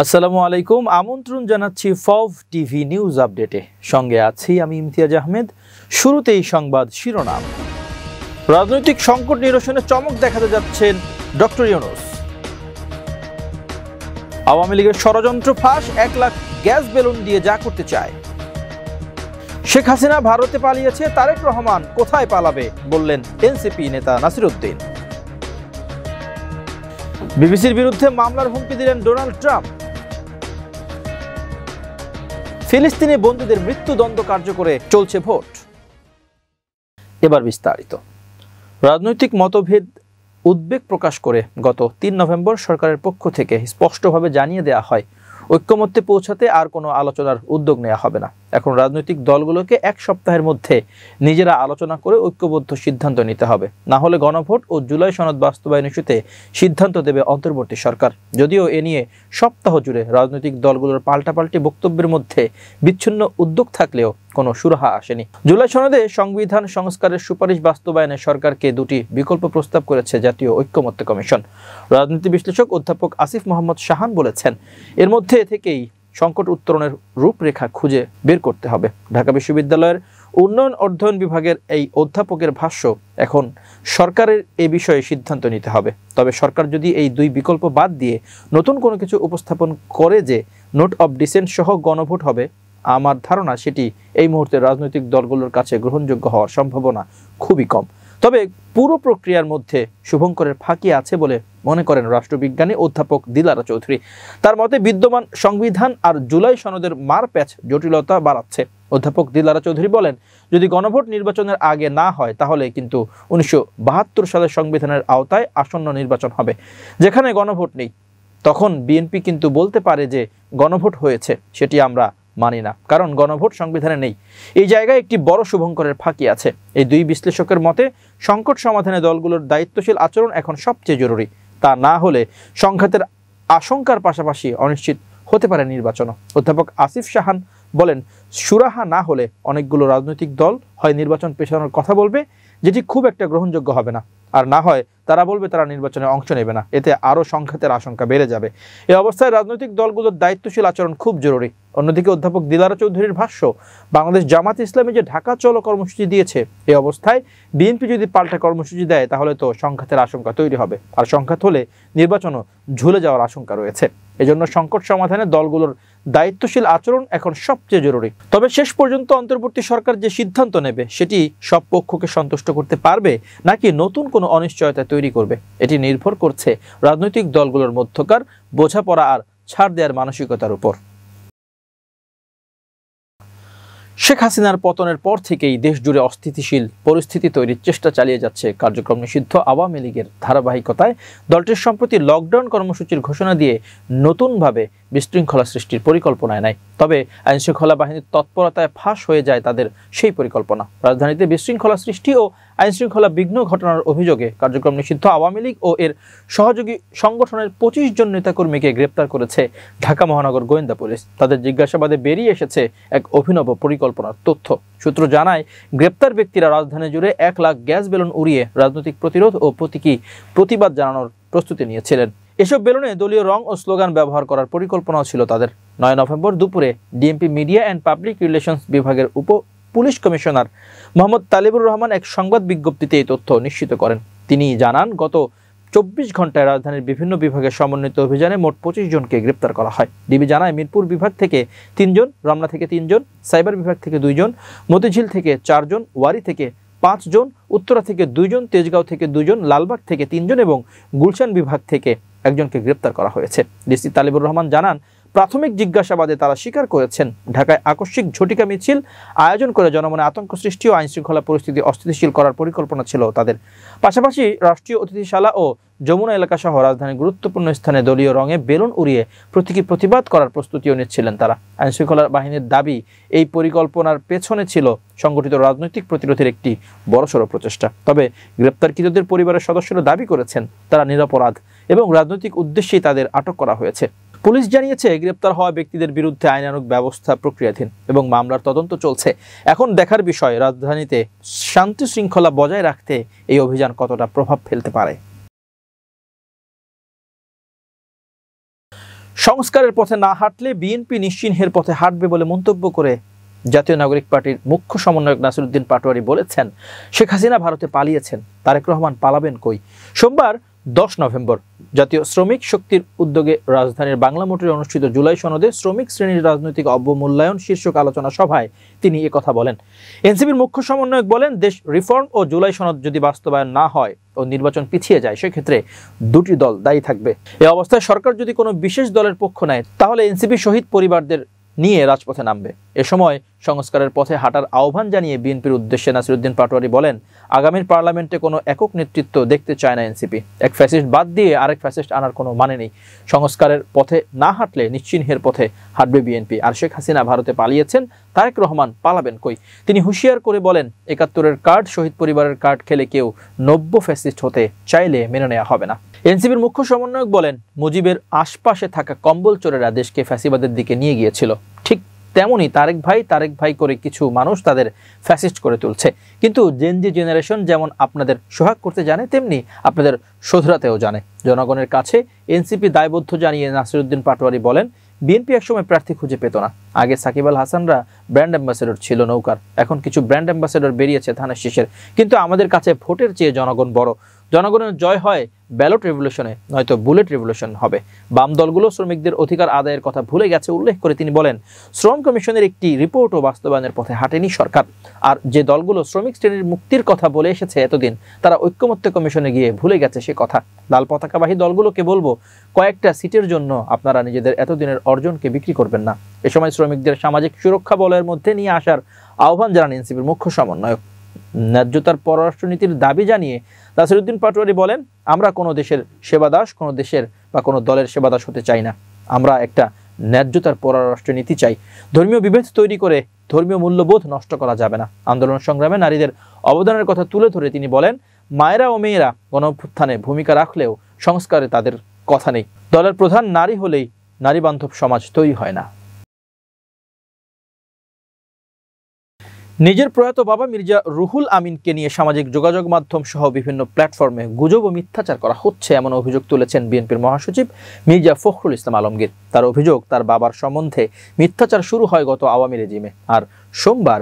আসসালামু আলাইকুম, আমন্ত্রণ জানাচ্ছি ফভ টিভি নিউজ আপডেটে। সঙ্গে আছি আমি ইমতিয়াজ আহমেদ। শুরুতেই সংবাদ শিরোনাম। রাজনৈতিক সংকট নিরসনে চমক দেখাতে যাচ্ছেন ডক্টর ইউনূস। আওয়ামী লীগের ষড়যন্ত্র ফাঁস, 1 লাখ গ্যাস বেলুন দিয়ে যা করতে চায়। শেখ হাসিনা ভারতে পালিয়েছে, তারেক রহমান কোথায় পালাবে বললেন এনসিপি নেতা নাসির উদ্দিন। বিবিসির বিরুদ্ধে মামলার হুমকি দিলেন ডোনাল্ড ট্রাম্প। ফিলিস্তিনি বন্দীদের মৃত্যুদণ্ড কার্যকরে চলছে ভোট। এবার বিস্তারিত। রাজনৈতিক মতভেদ উদ্বেগ প্রকাশ করে গত 3 নভেম্বর সরকারের পক্ষ থেকে স্পষ্টভাবে জানিয়ে দেওয়া হয়, ঐক্যমত্যে পৌঁছাতে আর কোনো আলোচনার উদ্যোগ নেওয়া হবে না। এখন রাজনৈতিক দলগুলোকে 1 সপ্তাহের মধ্যে নিজেরা আলোচনা করে ঐক্যবদ্ধ সিদ্ধান্ত নিতে হবে, না হলে গণভোট ও জুলাই সনদ বাস্তবায়ন ইস্যুতে সিদ্ধান্ত দেবে অন্তর্বর্তী সরকার। যদিও এ নিয়ে সপ্তাহ জুড়ে রাজনৈতিক দলগুলোর পাল্টাপাল্টি বক্তব্যের মধ্যে বিচ্ছিন্ন উদ্যোগ থাকলেও কোনো সুরাহা আসেনি। জুলাই সনদে সংবিধান সংস্কারের সুপারিশ বাস্তবায়নে সরকারকে 2টি বিকল্প প্রস্তাব করেছে জাতীয় ঐক্যমত্য কমিশন। রাজনীতি বিশ্লেষক অধ্যাপক আসিফ মোহাম্মদ শাহান বলেছেন, এর মধ্যে থেকেই সংকট উত্তরণের রূপরেখা খুঁজে বের করতে হবে। ঢাকা বিশ্ববিদ্যালয়ের উন্নয়ন অধ্যয়ন বিভাগের এই অধ্যাপকের ভাষ্য, এখন সরকারের এ বিষয়ে সিদ্ধান্ত নিতে হবে। তবে সরকার যদি এই 2 বিকল্প বাদ দিয়ে নতুন কোনো কিছু উপস্থাপন করে যে নোট অব ডিসেন্ট সহ গণভোট হবে, আমার ধারণা সেটি এই মুহূর্তে রাজনৈতিক দলগুলোর কাছে গ্রহণযোগ্য হওয়ার সম্ভাবনা খুবই কম। তবে পুরো প্রক্রিয়ার মধ্যে শুভঙ্করের ফাঁকি আছে বলে মনে করেন রাষ্ট্রবিজ্ঞানী অধ্যাপক দিলারা চৌধুরী। তার মতে বিদ্যমান সংবিধান আর জুলাই সনদের মারপ্যাচ জটিলতা বাড়াচ্ছে। অধ্যাপক দিলারা চৌধুরী বলেন, যদি গণভোট নির্বাচনের আগে না হয় তাহলে কিন্তু 1972 সালের সংবিধানের আওতায় আসন্ন নির্বাচন হবে, যেখানে গণভোট নেই। তখন বিএনপি কিন্তু বলতে পারে যে গণভোট হয়েছে, সেটি আমরা মানি না, কারণ গণভোট সংবিধানে নেই। এই জায়গায় একটি বড় শুভঙ্করের ফাঁকি আছে। এই 2 বিশ্লেষকের মতে সংকট সমাধানে দলগুলোর দায়িত্বশীল আচরণ এখন সবচেয়ে জরুরি। তা না হলে সংঘাতের আশঙ্কার পাশাপাশি অনিশ্চিত হতে পারে নির্বাচনও। অধ্যাপক আসিফ শাহান বলেন, সুরাহা না হলে অনেকগুলো রাজনৈতিক দল হয় নির্বাচন পেছানোর কথা বলবে, যেটি খুব একটা গ্রহণযোগ্য হবে না, আর না হয় তারা বলবে তারা নির্বাচনে অংশ নেবে না। এতে আরও সংঘাতের আশঙ্কা বেড়ে যাবে। এই অবস্থায় রাজনৈতিক দলগুলোর দায়িত্বশীল আচরণ খুব জরুরি। অন্যদিকে অধ্যাপক দিলারা চৌধুরীর ভাষ্য, বাংলাদেশ জামাত ইসলামী যে ঢাকা চলো কর্মসূচি দিয়েছে, এই অবস্থায় বিএনপি যদি পাল্টা কর্মসূচি দেয় তাহলে তো সংঘাতের আশঙ্কা তৈরি হবে, আর সংঘাত হলে নির্বাচনও ঝুলে যাওয়ার আশঙ্কা রয়েছে। এজন্য সংকট সমাধানে দলগুলোর দায়িত্বশীল আচরণ এখন সবচেয়ে জরুরি। তবে শেষ পর্যন্ত অন্তর্বর্তী সরকার যে সিদ্ধান্ত নেবে সেটি সব পক্ষকে সন্তুষ্ট করতে পারবে নাকি নতুন কোনো অনিশ্চয়তা তৈরি করবে, এটি নির্ভর করছে রাজনৈতিক দলগুলোর মধ্যকার বোঝাপড়া আর ছাড় দেওয়ার মানসিকতার উপর। শেখ হাসিনার পতনের পর থেকেই দেশ জুড়ে অস্থিতিশীল পরিস্থিতি তৈরির চেষ্টা চালিয়ে যাচ্ছে কার্যক্রম নিষিদ্ধ আওয়ামী লীগের ধারাবাহিকতায় দলটির সম্প্রতি লকডাউন কর্মসূচির ঘোষণা দিয়ে নতুনভাবে বিশৃঙ্খলা সৃষ্টির পরিকল্পনায় নেয়। তবে আইনশৃঙ্খলা বাহিনীর তৎপরতায় ফাঁস হয়ে যায় তাদের সেই পরিকল্পনা। রাজধানীতে বিশৃঙ্খলা সৃষ্টি ও আইনশৃঙ্খলা বিঘ্ন ঘটনার অভিযোগে কার্যক্রম নিষিদ্ধ আওয়ামী লীগ ও এর সহযোগী সংগঠনের 25 জন নেতাকর্মীকে গ্রেপ্তার করেছে ঢাকা মহানগর গোয়েন্দা পুলিশ। তাদের জিজ্ঞাসাবাদে বেরিয়ে এসেছে এক অভিনব পরিকল্পনার তথ্য। সূত্র জানায়, গ্রেপ্তার ব্যক্তিরা রাজধানী জুড়ে 1 লাখ গ্যাস বেলুন উড়িয়ে রাজনৈতিক প্রতিরোধ ও প্রতিবাদ জানানোর প্রস্তুতি নিয়েছিলেন। এসব বেলুনে দলীয় রং ও স্লোগান ব্যবহার করার পরিকল্পনাও ছিল তাদের। 9 নভেম্বর দুপুরে DMP media and public relations বিভাগের পুলিশ কমিশনার মোহাম্মদ তালিবুর রহমান এক সংবাদ বিজ্ঞপ্তিতে এই তথ্য নিশ্চিত করেন। তিনি জানান, গত 24 ঘন্টায় রাজধানীর বিভিন্ন বিভাগের সমন্বিত অভিযানে মোট 25 জনকে গ্রেপ্তার করা হয়। ডিবি জানায়, মিরপুর বিভাগ থেকে 3 জন, রমনা থেকে 3 জন, সাইবার বিভাগ থেকে 2 জন, মতিঝিল থেকে 4 জন, ওয়ারি থেকে 5 জন, উত্তরা থেকে 2 জন, তেজগাঁও থেকে 2 জন, লালবাগ থেকে 3 জন এবং গুলশান বিভাগ থেকে 1 জনকে গ্রেপ্তার করা হয়েছে। ডিসি তালিবুর রহমান জানান, প্রাথমিক জিজ্ঞাসাবাদে তারা স্বীকার করেছেন ঢাকায় আকস্মিক ঝটিকা মিছিল আয়োজন করে জনমনে আতঙ্ক সৃষ্টি ও আইনশৃঙ্খলা পরিস্থিতি অস্থিতিশীল করার পরিকল্পনা ছিল তাদের। পাশাপাশি রাষ্ট্রীয় অতিথিশালা ও যমুনা এলাকা সহ রাজধানীর গুরুত্বপূর্ণ স্থানে দলীয় রঙে বেলুন উড়িয়ে প্রতিবাদ করার প্রস্তুতিও নিচ্ছিলেন তারা। আইনশৃঙ্খলা বাহিনীর দাবি, এই পরিকল্পনার পেছনে ছিল সংগঠিত রাজনৈতিক প্রতিরোধের একটি বড়সড় প্রচেষ্টা। তবে গ্রেপ্তারকৃতদের পরিবারের সদস্যরা দাবি করেছেন তারা নিরপরাধ এবং রাজনৈতিক উদ্দেশ্যেই তাদের আটক করা হয়েছে। পুলিশ জানিয়েছে, গ্রেপ্তার হওয়া ব্যক্তিদের বিরুদ্ধে আইনানুগ ব্যবস্থা প্রক্রিয়াধীন এবং মামলার তদন্ত চলছে। এখন দেখার বিষয় রাজধানীতে শান্তি শৃঙ্খলা বজায় রাখতে এই অভিযান কতটা প্রভাব ফেলতে পারে। সংস্কারের পথে না হাঁটলে বিএনপি নিশ্চিহ্নের পথে হাঁটবে বলে মন্তব্য করে জাতীয় নাগরিক পার্টির মুখ্য সমন্বয়ক নাসিরউদ্দিন পাটোয়ারী বলেছেন, শেখ হাসিনা ভারতে পালিয়েছেন, তারেক রহমান পালাবেন কই। সোমবার 10 নভেম্বর জাতীয় শ্রমিক শক্তির উদ্যোগে রাজধানীর বাংলা মোটরে অনুষ্ঠিত জুলাই সনদে শ্রমিক শ্রেণীর রাজনৈতিক অবমূল্যায়ন শীর্ষক আলোচনা সভায় তিনি একথা বলেন। এনসিপির মুখ্য সমন্বয়ক বলেন, দেশ রিফর্ম ও জুলাই সনদ যদি বাস্তবায়ন না হয় ও নির্বাচন পিছিয়ে যায়, সেক্ষেত্রে দুটি দল দায়ী থাকবে। এই অবস্থায় সরকার যদি কোনো বিশেষ দলের পক্ষ নেয়, তাহলে এনসিপি শহীদ পরিবারদের নিয়ে রাজপথে নামবে। এ সময় সংস্কারের পথে হাঁটার আহ্বান জানিয়ে বিএনপির উদ্দেশ্যে নাসিরউদ্দিন পাটোয়ারী বলেন, আগামীর পার্লামেন্টে কোনো একক নেতৃত্ব দেখতে চায় না এনসিপি। এক ফ্যাসিস্ট বাদ দিয়ে আরেক ফ্যাসিস্ট আনার কোনো মানে নেই। সংস্কারের পথে না হাঁটলে নিশ্চিহ্নের পথে হাঁটবে বিএনপি। আর শেখ হাসিনা ভারতে পালিয়েছেন, তারেক রহমান পালাবেন কই। তিনি হুঁশিয়ার করে বলেন, ৭১-এর কার্ড, শহীদ পরিবারের কার্ড খেলে কেউ নব্য ফ্যাসিস্ট হতে চাইলে মেনে নেওয়া হবে না। এনসিপির মুখ্য সমন্বয়ক বলেন, মুজিবের আশপাশে থাকা কম্বল চোরেরা দেশকে ফ্যাসিবাদের দিকে নিয়ে গিয়েছিল। ঠিক তেমনি তারেক ভাই করে কিছু মানুষ তাদের ফ্যাসিস্ট করে তুলছে। কিন্তু জেনজি জেনারেশন যেমন আপনাদের সোহাগ করতে জানে, তেমনি আপনাদের শোধরাতেও জানে। জনগণের কাছে এনসিপি দায়বদ্ধ জানিয়ে নাসিরউদ্দিন পাটোয়ারী বলেন, বিএনপি একসময় প্রার্থী খুঁজে পেত না। আগে সাকিব আল হাসানরা ব্র্যান্ড অ্যাম্বাসেডর ছিল নৌকার, এখন কিছু ব্র্যান্ড অ্যাম্বাসেডর বেরিয়েছে ধানের শীষের। কিন্তু আমাদের কাছে ভোটের চেয়ে জনগণ বড়। জনগণের জয় হয় ব্যালট রেভলিউশনে, নয়তো বুলেট রেভলিউশন হবে। বাম দলগুলো শ্রমিকদের অধিকার আদায়ের কথা ভুলে গেছে উল্লেখ করে তিনি বলেন, শ্রম কমিশনের একটি রিপোর্টও বাস্তবায়নের পথে হাঁটেনি সরকার। আর যে দলগুলো শ্রমিক শ্রেণীর মুক্তির কথা বলে এসেছে এতদিন, তারা ঐক্যমত্য কমিশনে গিয়ে ভুলে গেছে সে কথা। লাল পতাকাবাহী দলগুলোকে বলবো, কয়েকটা সিটের জন্য আপনারা নিজেদের এতদিনের অর্জনকে বিক্রি করবেন না। এ সময় শ্রমিকদের সামাজিক সুরক্ষা বলয়ের মধ্যে নিয়ে আসার আহ্বান জানান এনসিপির মুখ্য সমন্বয়ক। ন্যায্যতার পররাষ্ট্রনীতির দাবি জানিয়ে নাসিরউদ্দিন পাটোয়ারী বলেন, আমরা কোনো দেশের সেবাদাস, কোনো দেশের বা কোনো দলের সেবাদাস হতে চাই না। আমরা একটা ন্যায্যতার পররাষ্ট্রনীতি চাই। ধর্মীয় বিভেদ তৈরি করে ধর্মীয় মূল্যবোধ নষ্ট করা যাবে না। আন্দোলন সংগ্রামে নারীদের অবদানের কথা তুলে ধরে তিনি বলেন, মায়েরা ও মেয়েরা গণঅভ্যুত্থানে ভূমিকা রাখলেও সংস্কারে তাদের কথা নেই। দলের প্রধান নারী হলেই নারী বান্ধব সমাজ তৈরি হয় না। নিজের প্রয়াত বাবা মির্জা রুহুল আমিনকে নিয়ে সামাজিক যোগাযোগ মাধ্যম সহ বিভিন্ন প্ল্যাটফর্মে গুজব ও মিথ্যাচার করা হচ্ছে, এমন অভিযোগ তুলেছেন বিএনপির মহাসচিব মির্জা ফখরুল ইসলাম আলমগীর। তার অভিযোগ, তার বাবার সম্বন্ধে মিথ্যাচার শুরু হয় গত আওয়ামী রেজিমে। আর সোমবার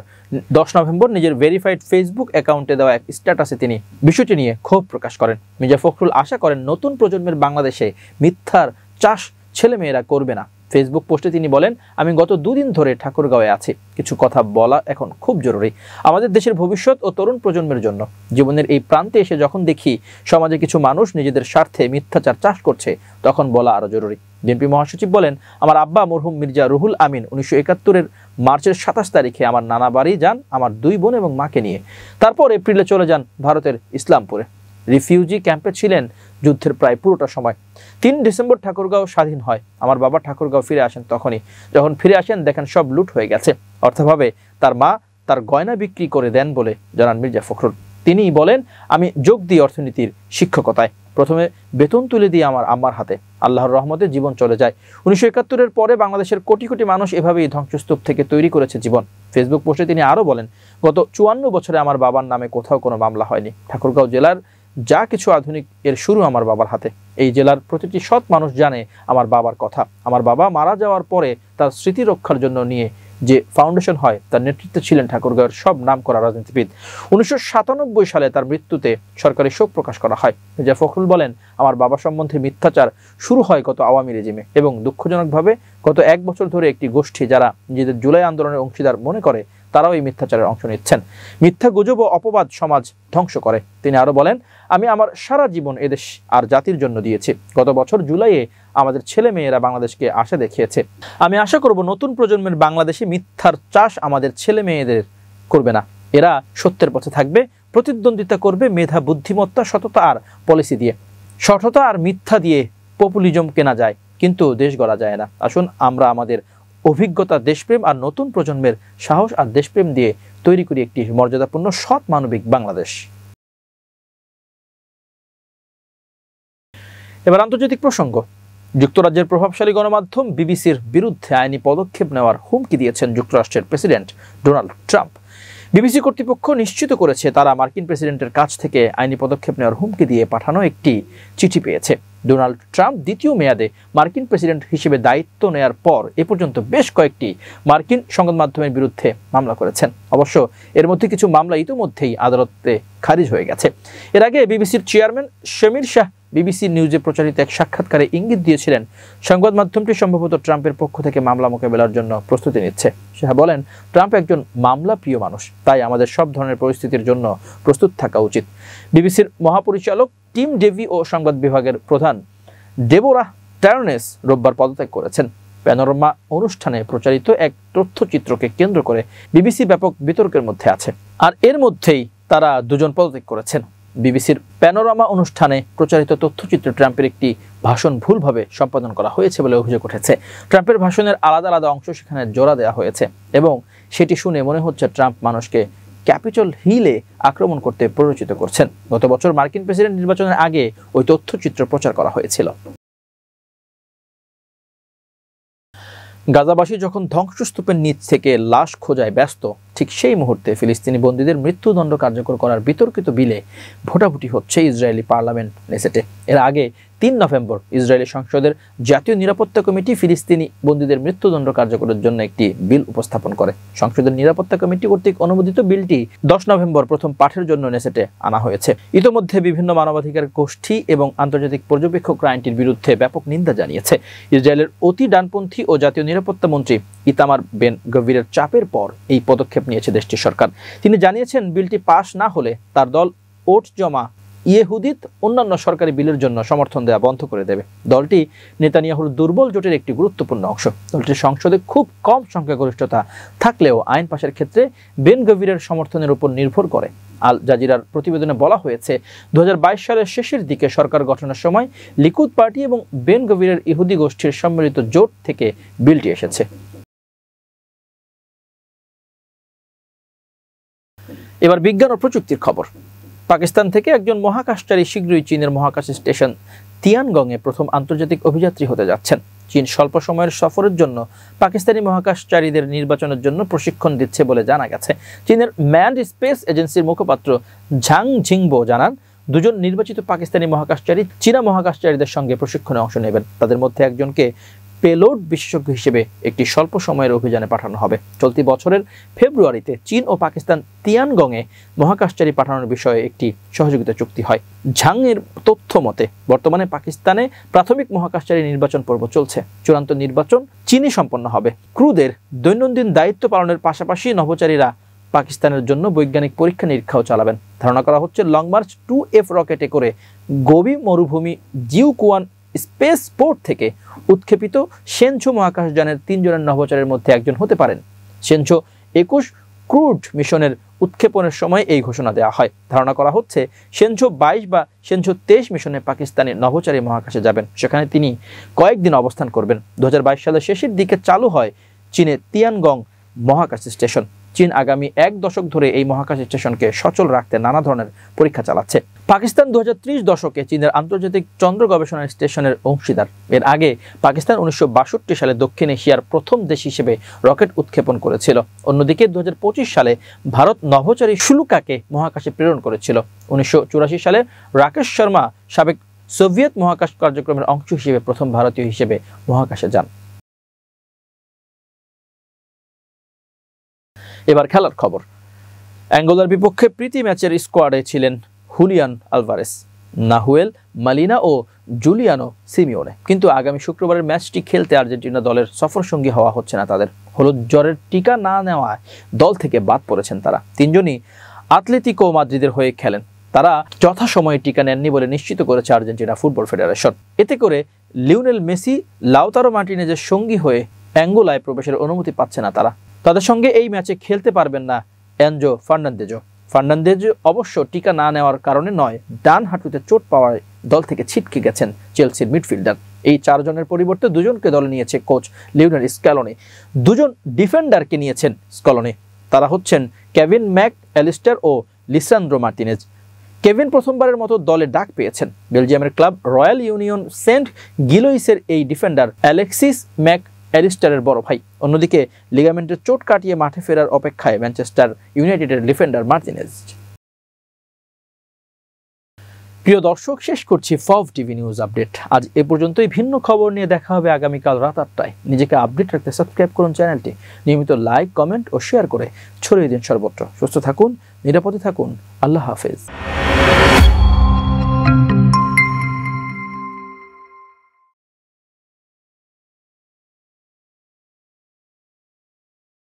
10 নভেম্বর নিজের ভেরিফাইড ফেসবুক অ্যাকাউন্টে দেওয়া এক স্ট্যাটাসে তিনি বিষয়টি নিয়ে ক্ষোভ প্রকাশ করেন। মির্জা ফখরুল আশা করেন, নতুন প্রজন্মের বাংলাদেশে মিথ্যার চাষ ছেলেমেয়েরা করবে না। ফেসবুক পোস্টে তিনি বলেন, আমি গত 2 দিন ধরে ঠাকুরগাঁওয়ে আছি। কিছু কথা বলা এখন খুব জরুরি আমাদের দেশের ভবিষ্যৎ ও তরুণ প্রজন্মের জন্য। জীবনের এই প্রান্তে এসে যখন দেখি সমাজে কিছু মানুষ নিজেদের স্বার্থে মিথ্যাচার চাষ করছে, তখন বলা আরো জরুরি। বিএনপি মহাসচিব বলেন, আমার আব্বা মরহুম মির্জা রুহুল আমিন 1971-এর মার্চের 27 তারিখে আমার নানা বাড়ি যান আমার 2 বোন এবং মাকে নিয়ে। তারপর এপ্রিলে চলে যান ভারতের ইসলামপুরে। রিফিউজি ক্যাম্পে ছিলেন যুদ্ধের প্রায় পুরোটা সময়। 3 ডিসেম্বর ঠাকুরগাঁও স্বাধীন হয়। আমার বাবা ঠাকুরগাঁও ফিরে আসেন তখনই। যখন ফিরে আসেন দেখেন সব লুট হয়ে গেছে। অর্থাভাবে তার মা তার গয়না বিক্রি করে দেন বলে জানান মির্জা ফখরুল। তিনি বলেন, আমি যোগ দিই অর্থনীতির শিক্ষকতায়। প্রথমে বেতন তুলে দিয়ে আমার আম্মার হাতে। আল্লাহর রহমতে জীবন চলে যায়। 1971-এর পরে বাংলাদেশের কোটি কোটি মানুষ এভাবেই ধ্বংসস্তূপ থেকে তৈরি করেছে জীবন। ফেসবুক পোস্টে তিনি আরো বলেন, গত 54 বছরে আমার বাবার নামে কোথাও কোনো মামলা হয়নি। ঠাকুরগাঁও জেলার যা কিছু আধুনিক এর শুরু আমার বাবার হাতে। এই জেলার প্রতিটি সৎ মানুষ জানে আমার বাবার কথা। আমার বাবা মারা যাওয়ার পরে তার স্মৃতি রক্ষার জন্য নিয়ে যে ফাউন্ডেশন হয়, তার নেতৃত্বে ছিলেন ঠাকুরগাঁওয়ের সব নামকরা রাজনীতিবিদ। 1997 সালে তার মৃত্যুতে সরকারি শোক প্রকাশ করা হয়। মির্জা ফখরুল বলেন, আমার বাবা সম্বন্ধে মিথ্যাচার শুরু হয় গত আওয়ামী রেজিমে এবং দুঃখজনকভাবে গত 1 বছর ধরে একটি গোষ্ঠী যারা নিজেদের জুলাই আন্দোলনের অংশীদার মনে করে, তারাও এই মিথ্যাচারের অংশ নিচ্ছেন। মিথ্যা গুজব ও অপবাদ সমাজ ধ্বংস করে। তিনি আরো বলেন, আমি আমার সারা জীবন এদেশ আর জাতির জন্য দিয়েছি। গত বছর জুলাইয়ে আমাদের ছেলে মেয়েরা বাংলাদেশকে আশা দেখিয়েছে। আমি আশা করব নতুন প্রজন্মের বাংলাদেশে মিথ্যার চাষ আমাদের ছেলে মেয়েদের করবে না। এরা সত্যের পথে থাকবে, প্রতিদ্বন্দ্বিতা করবে মেধা, বুদ্ধিমত্তা, সততা আর পলিসি দিয়ে। সততা আর মিথ্যা দিয়ে পপুলিজম কেনা যায়, কিন্তু দেশ গড়া যায় না। আসুন আমরা আমাদের অভিজ্ঞতা, দেশপ্রেম আর নতুন প্রজন্মের সাহস আর দেশপ্রেম দিয়ে তৈরি করি একটি মর্যাদাপূর্ণ সৎ মানবিক বাংলাদেশ। এবার আন্তর্জাতিক প্রসঙ্গ। যুক্তরাজ্যের প্রভাবশালী গণমাধ্যম বিবিসির বিরুদ্ধে আইনি পদক্ষেপ নেওয়ার হুমকি দিয়েছেন যুক্তরাষ্ট্রের প্রেসিডেন্ট ডোনাল্ড ট্রাম্প। বিবিসি কর্তৃপক্ষ নিশ্চিত করেছে তারা মার্কিন প্রেসিডেন্টের কাছ থেকে আইনি পদক্ষেপ নেওয়ার হুমকি দিয়ে পাঠানো একটি চিঠি পেয়েছে। ডোনাল্ড ট্রাম্প দ্বিতীয় মেয়াদে মার্কিন প্রেসিডেন্ট হিসেবে দায়িত্ব নেয়ার পর এ পর্যন্ত বেশ কয়েকটি মার্কিন সংবাদ মাধ্যমের বিরুদ্ধে মামলা করেছেন। অবশ্য এর মধ্যে কিছু মামলা ইতিমধ্যেই আদালতে খারিজ হয়ে গেছে। এর আগে বিবিসির চেয়ারম্যান শমীর শাহ বিবিসি নিউজে প্রচারিত এক সাক্ষাৎকারে ইঙ্গিত দিয়েছিলেন সংবাদ মাধ্যমটি সম্ভবত ট্রাম্পের পক্ষ থেকে মামলা মোকাবেলার জন্য প্রস্তুতি নিচ্ছে। শাহ বলেন, ট্রাম্প একজন মামলা প্রিয় মানুষ, তাই আমাদের সব ধরনের পরিস্থিতির জন্য প্রস্তুত থাকা উচিত। বিবিসির মহাপরিচালক টিম ডেভি ও সংবাদ বিভাগের প্রধান ডেবোরা টার্নেস রোববার পদত্যাগ করেছেন। প্যানোরামা অনুষ্ঠানে প্রচারিত এক তথ্যচিত্রকে কেন্দ্র করে বিবিসি ব্যাপক বিতর্কের মধ্যে আছে, আর এর মধ্যেই তারা দুজন পদত্যাগ করেছেন। বিবিসির প্যানোরামা অনুষ্ঠানে প্রচারিত তথ্যচিত্রে ট্রাম্পের একটি ভাষণ ভুলভাবে সম্পাদন করা হয়েছে বলে অভিযোগ উঠেছে। ট্রাম্পের ভাষণের আলাদা আলাদা অংশ সেখানে জোড়া দেওয়া হয়েছে এবং সেটি শুনে মনে হচ্ছে ট্রাম্প মানুষকে ক্যাপিটল হিলে আক্রমণ করতে প্ররোচিত করছেন। গত বছর মার্কিন প্রেসিডেন্ট নির্বাচনের আগে ওই তথ্যচিত্র প্রচার করা হয়েছিল। গাজাবাসী যখন ধ্বংসস্তূপের নিচ থেকে লাশ খোঁজায় ব্যস্ত, ঠিক সেই মুহূর্তে ফিলিস্তিনি বন্দীদের মৃত্যুদণ্ড কার্যকর করার বিতর্কিত বিলে ভোটাভুটি হচ্ছে ইসরায়েলি পার্লামেন্ট নেসেটে। এর আগে 3 নভেম্বর ইসরায়েলি সংসদের জাতীয় নিরাপত্তা কমিটি ফিলিস্তিনি বন্দীদের মৃত্যুদণ্ড কার্যকরের জন্য একটি বিল উপস্থাপন করে। সংসদের নিরাপত্তা কমিটি কর্তৃক অনুমোদিত বিলটি 10 নভেম্বর প্রথম পাঠের জন্য নেসেটে আনা হয়েছে। ইতোমধ্যে বিভিন্ন মানবাধিকার গোষ্ঠী এবং আন্তর্জাতিক পর্যবেক্ষক আইনটির বিরুদ্ধে ব্যাপক নিন্দা জানিয়েছে। ইসরায়েলের অতি ডানপন্থী ও জাতীয় নিরাপত্তা মন্ত্রী ইতামার বেন গভিরের চাপের পর এই পদক্ষেপ নিয়েছে দেশটির সরকার। তিনি জানিয়েছেন, বিলটি পাশ না হলে তার দল ওট জমা ইয়েহুদিত অন্যান্য সরকারি বিলের জন্য সমর্থন দেওয়া বন্ধ করে দেবে। দলটি নেতানিয়াহুর দুর্বল জোটের একটি গুরুত্বপূর্ণ অংশ। দলটির সংসদে খুব কম সংখ্যাগরিষ্ঠতা থাকলেও আইন পাশের ক্ষেত্রে বেন গভিরের সমর্থনের উপর নির্ভর করে। আল জাজিরার প্রতিবেদনে বলা হয়েছে, 2022 সালের শেষের দিকে সরকার গঠনের সময় লিকুদ পার্টি এবং বেন গভিরের ইহুদি গোষ্ঠীর সম্মিলিত জোট থেকে বিলটি এসেছে। এবার বিজ্ঞান ও প্রযুক্তির খবর। পাকিস্তান থেকে একজন মহাকাশচারী শীঘ্রই চীনের মহাকাশ স্টেশন তিয়ানগংয়ে প্রথম আন্তর্জাতিক অভিযাত্রী হতে যাচ্ছেন। চীন স্বল্প সময়ের সফরের জন্য পাকিস্তানি মহাকাশচারীদের নির্বাচনের জন্য প্রশিক্ষণ দিচ্ছে বলে জানা গেছে। চীনের ম্যানড স্পেস এজেন্সির মুখপাত্র ঝাং ঝিংবো জানান, দুজন নির্বাচিত পাকিস্তানি মহাকাশচারী চীনা মহাকাশচারীদের সঙ্গে প্রশিক্ষণে অংশ নেবেন। তাদের মধ্যে একজনকে পেলোড বিশেষজ্ঞ হিসেবে একটি স্বল্প সময়ের অভিযানে পাঠানো হবে। চলতি বছরের ফেব্রুয়ারিতে চীন ও পাকিস্তান তিয়ানগংয়ে মহাকাশচারী পাঠানোর বিষয়ে একটি সহযোগিতা চুক্তি হয়। ঝাংয়ের তথ্য মতে বর্তমানে পাকিস্তানে প্রাথমিক মহাকাশচারী নির্বাচন পর্ব চলছে। চূড়ান্ত নির্বাচন চীনে সম্পন্ন হবে। ক্রুদের দৈনন্দিন দায়িত্ব পালনের পাশাপাশি নভোচারীরা পাকিস্তানের জন্য বৈজ্ঞানিক পরীক্ষা নিরীক্ষাও চালাবেন। ধারণা করা হচ্ছে লং মার্চ 2F রকেটে করে গোবি মরুভূমি জিউকুয়ান স্পেস পোর্ট থেকে উৎক্ষেপিত সেনঝো মহাকাশযানের 3 জনের নভোচারীর মধ্যে একজন হতে পারেন। সেনঝো 21 ক্রুড মিশনের উৎক্ষেপণের সময় এই ঘোষণা দেওয়া হয়। ধারণা করা হচ্ছে সেনঝো 22 বা সেনঝো 23 মিশনে পাকিস্তানি নভোচারী মহাকাশে যাবেন। সেখানে তিনি কয়েকদিন অবস্থান করবেন। 2022 সালের শেষের দিকে চালু হয় চীনে তিয়ানগং মহাকাশ স্টেশন। চীন আগামী 1 দশক ধরে এই মহাকাশ স্টেশনকে সচল রাখতে নানা ধরনের পরীক্ষা চালাচ্ছে। পাকিস্তান 2030 দশকে চীনের আন্তর্জাতিক চন্দ্র গবেষণা স্টেশনের অংশীদার। এর আগে পাকিস্তান 1962 সালে দক্ষিণ এশিয়ার প্রথম দেশ হিসেবে রকেট উৎক্ষেপণ করেছিল। অন্যদিকে 2025 সালে ভারত নভোচারী শুলুকাকে মহাকাশে প্রেরণ করেছিল। 1984 সালে রাকেশ শর্মা সাবেক সোভিয়েত মহাকাশ কার্যক্রমের অংশ হিসেবে প্রথম ভারতীয় হিসেবে মহাকাশে যান। এবার খেলার খবর। অ্যাঙ্গোলার বিপক্ষে প্রীতি ম্যাচের স্কোয়াডে ছিলেন হুলিয়ান আলভারেস, নাহুয়েল মালিনা ও জুলিয়ানো সিমিওনে। কিন্তু আগামী শুক্রবারের ম্যাচটি খেলতে আর্জেন্টিনা দলের সফর সঙ্গী হওয়া হচ্ছে না তাদের। হলুদ জ্বরের টিকা না নেওয়ায় দল থেকে বাদ পড়েছেন তারা। 3 জনই আতলেতিকো মাদ্রিদের হয়ে খেলেন। তারা যথাসময়ে টিকা নেননি বলে নিশ্চিত করেছে আর্জেন্টিনা ফুটবল ফেডারেশন। এতে করে লিওনেল মেসি, লাউতারো মার্টিনেজের সঙ্গী হয়ে অ্যাঙ্গোলায় প্রবেশের অনুমতি পাচ্ছে না তারা। তাদের সঙ্গে এই ম্যাচে খেলতে পারবেন না এনজো ফার্নান্দেজ অবশ্য টিকা না নেওয়ার কারণে নয়, ডান হাঁটুতে চোট পাওয়ায় দল থেকে ছিটকে গেছেন চেলসির মিডফিল্ডার। এই 4 জনের পরিবর্তে 2 জনকে দলে নিয়েছে কোচ লিওনেল স্ক্যালোনি। 2 জন ডিফেন্ডারকে নিয়েছেন স্ক্যালোনি। তারা হচ্ছেন কেভিন ম্যাক অ্যালিস্টার ও লিসান্দ্রো মার্টিনেজ। কেভিন প্রথমবারের মতো দলে ডাক পেয়েছেন। বেলজিয়ামের ক্লাব রয়্যাল ইউনিয়ন সেন্ট গিলোইসের এই ডিফেন্ডার অ্যালেক্সিস ম্যাক অ্যারিস্টারের বড় ভাই। অন্যদিকে লিগামেন্টের চোট কাটিয়ে মাঠে ফেরার অপেক্ষায় ম্যানচেস্টার ইউনাইটেডের ডিফেন্ডার মার্টিনেজ। প্রিয় দর্শক, শেষ করছি ফব টিভি নিউজ আপডেট। আজ এ পর্যন্তই। ভিন্ন খবর নিয়ে দেখা হবে আগামীকাল রাত 8টায়। নিজেকে আপডেট রাখতে সাবস্ক্রাইব করুন চ্যানেলটি। নিয়মিত লাইক, কমেন্ট ও শেয়ার করে ছড়িয়ে দিন সর্বত্র। সুস্থ থাকুন, নিরাপদে থাকুন। আল্লাহ হাফেজ।